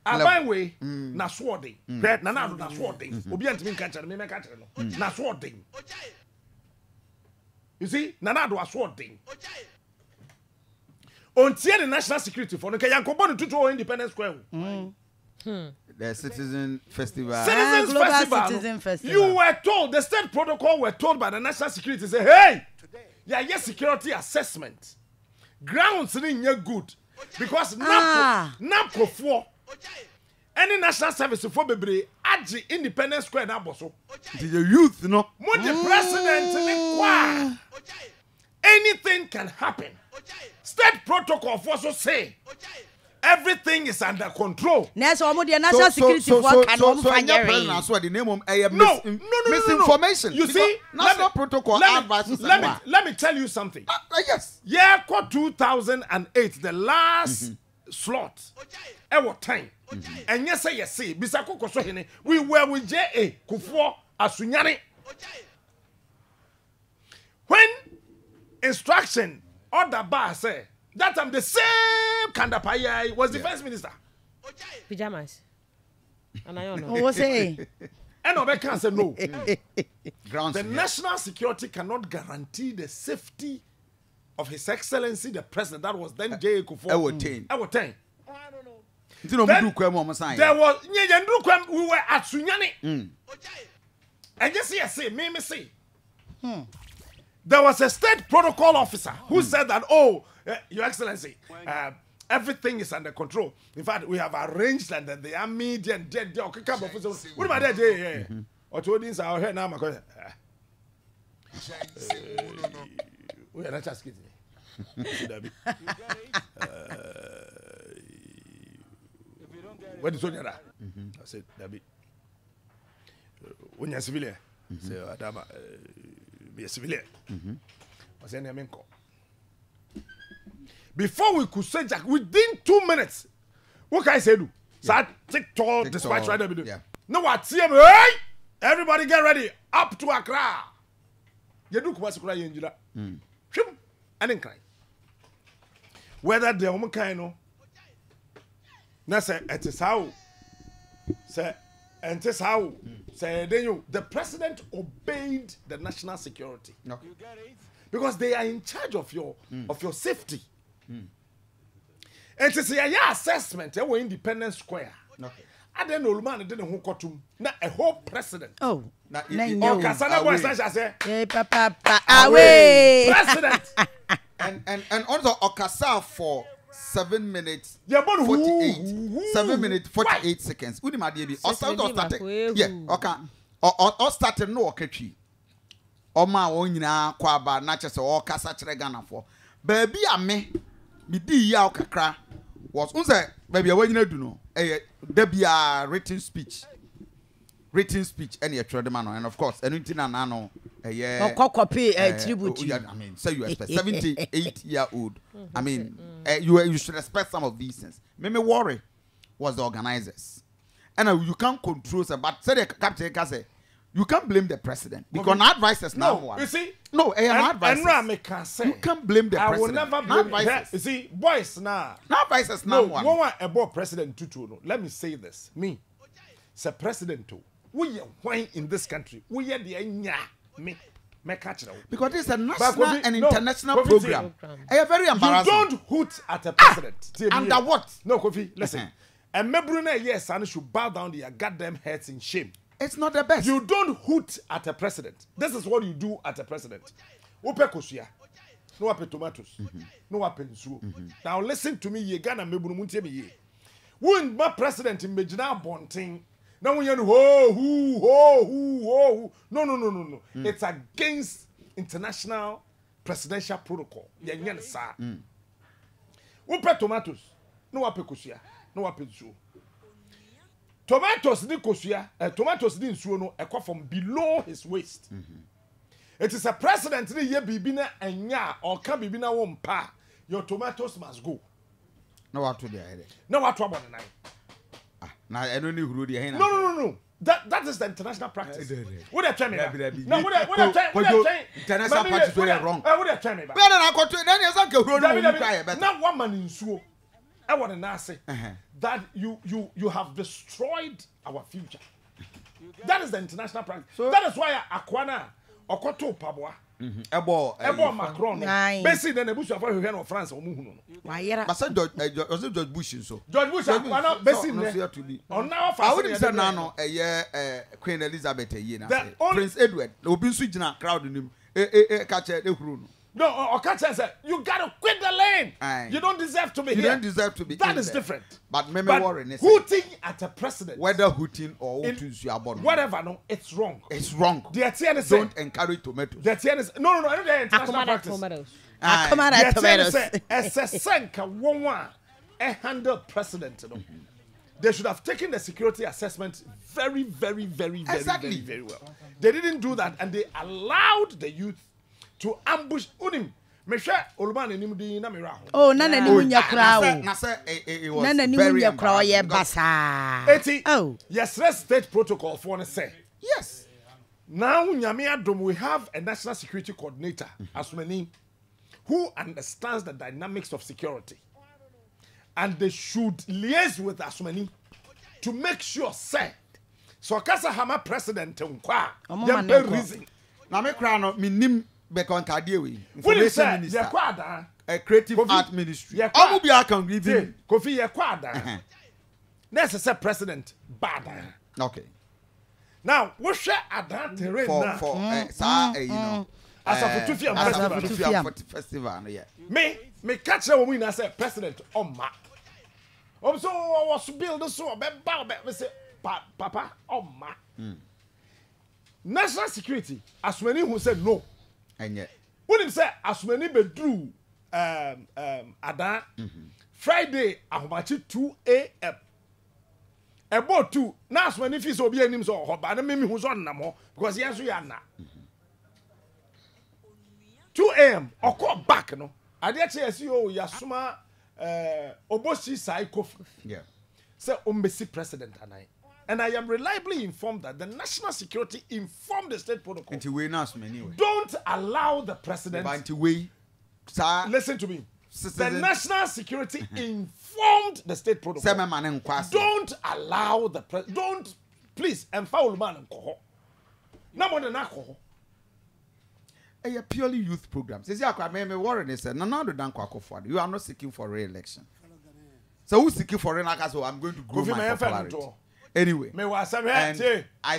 aban way na swording right na na swording obi antimi nka kire me meka kire no na swording you see na na do swording ontie the national security for no ka yankobo no tutu Independence Square the Citizen Festival. Citizen Festival. You were told, the state protocol were told by the national security, say, hey, yes, security assessment. Grounds are good. Because NAPCO for any national service for Bebre, Adji Independence Square na boso. The youth, no? What the president, anything can happen. State protocol for so say. Everything is under control. National security so the name of misinformation. You see, national protocol advises. Let me tell you something. Yes. Yeah, 2008, the last slot. Ever time. And yes, Bisako Kosohene, we were with J.A. Akufo Asunyani. When instruction order bar say. That time the same Kandapaya was the first minister. Pajamas. And I don't know. What say? And Obe can say no. The national security cannot guarantee the safety of His Excellency the President. That was then J. Akufo. I would think. I don't know. There was we were at Sunyani. And just say, me say. There was a state protocol officer who said that, oh, Your Excellency, everything is under control. In fact, we have arranged and the army and what about that? Or told this our head now, we are not just kidding. What is on your I said, Dabi, when you're civilian, say, Adama, be a civilian. I said, Namenko. Before we could say Jack, within 2 minutes, what can I say? Do? So I take tall dispatch right there. No, what? See him? Hey! Everybody get ready. Up to Accra. You do come to cry in July. And then cry. Whether the woman kind of. Now say, it is how. Say, and it is how. Say, then you, the president obeyed the national security. No. Because they are in charge of your safety. And to say a assessment, they were Independence Square. Okay. I don't know, man, didn't who got to a whole president. Oh, Kasana boys, I say, away, president. and also Okasa for 7 minutes, 48, 7 minutes, 48 seconds. Udi ma debi. Or started, yeah, okay. Or started no oketri. Oma onyina kwaba na chese o kasa kire Ghana for. Baby ame me di ya kakra was unse baby awanyina du no debia written speech any man and of course anything na no copy tribute I mean say you expect 78-year-old I mean you should expect some of these things me worry was the organizers and you can't control them but say the captain can say you can't blame the president because advisors now. No, you see, no, advisors. You can't blame the president. I will never blame advisors. You see, boys now. Advisors now. No, one about president tutu. No, let me say this. Me, say president too. We are wine in this country. We are the me catch it. Because this is a national and international program. I am very embarrassed. You don't hoot at a president. Under what? No, Kofi. Listen, and Mebrune yes, and should bow down their goddamn heads in shame. It's not the best. You don't hoot at a president. This is what you do at a president. Ope kosia. No ape tomatoes. No ape nsuo. Now listen to me. Ye Ghana mebunu muntie me ye. When my president imagine bonting. Now when you ho. No. It's against international presidential protocol. Ye nyen sa. Ope tomatoes. No ape kosia. No ape nsuo. Tomatoes ni kosua, tomatoes ni nsuo no ekwa from below his waist. It is a president ni ye bibi na enya or can bibi na wo mpa. Your tomatoes must go. No what to there. No what to about the nine. Na I don't know who the No. That is the international practice. What they tell me? No, what they international practice very wrong. What they tell me? But then I got to then you say Not one man in nsuo. I want to say that you have destroyed our future. That is the international practice. So, that is why Akwana Okoto Pabwa. Ebo Macron. Basically, then the Bush of France or Muhuno. But said George Bush so. George Bush, basically, on now, I wouldn't say no a year Queen Elizabeth a year. Prince Edward, no bin switching a crowd in him. Catch a room. No, or catch said, you gotta quit the lane. You don't deserve to be here. You don't deserve to be. That is different. But warren is hooting at a president. Whether hooting or hooting you are born. Whatever, no, it's wrong. It's wrong. The TNS don't encourage tomatoes. The TNS no, I know the international practice. Akoma tomatoes. As a senka one handle precedent, you know. They should have taken the security assessment very well. They didn't do that, and they allowed the youth to ambush Unim. Oh, Nana Nimunya Crow. Nana Nimunya Crow, yeah, Bassa. Oh, yes, let's state protocol for say. Yes. Now, Addo, we have a national security coordinator, Asumani, who understands the dynamics of security. And they should liaise with Asumani to make sure, say, so Kasa Hama president, reason. Now, me crown, me nim. Information minister, a creative art ministry. I be can give him Kofi Yakwada. Necessary president bad. Okay. Now, what share at that terrain for you know as a festival. Yeah. Me catch a woman as a president on ma. So I was build so me say papa on ma. National security as many who said no. And yet, when him say as many be drew Addo Friday ahomachi 2 a.m. About 2 now as many fees obi anim so ho ba na me hu so nam ho because yes we are na 2 a.m. oko back no ade che yesi o yasuma obosi sai kofu yeah say ombesi president anai. And I am reliably informed that the national security informed the state protocol. Don't allow the president. Listen to me. The national security informed the state protocol. Don't allow the president. Don't, please, empower man and coho. No more than alcohol. A purely youth program. Says Warren is said, no, you are not seeking for re-election. So who's seeking for re-election? I'm going to grow my popularity. Anyway, and I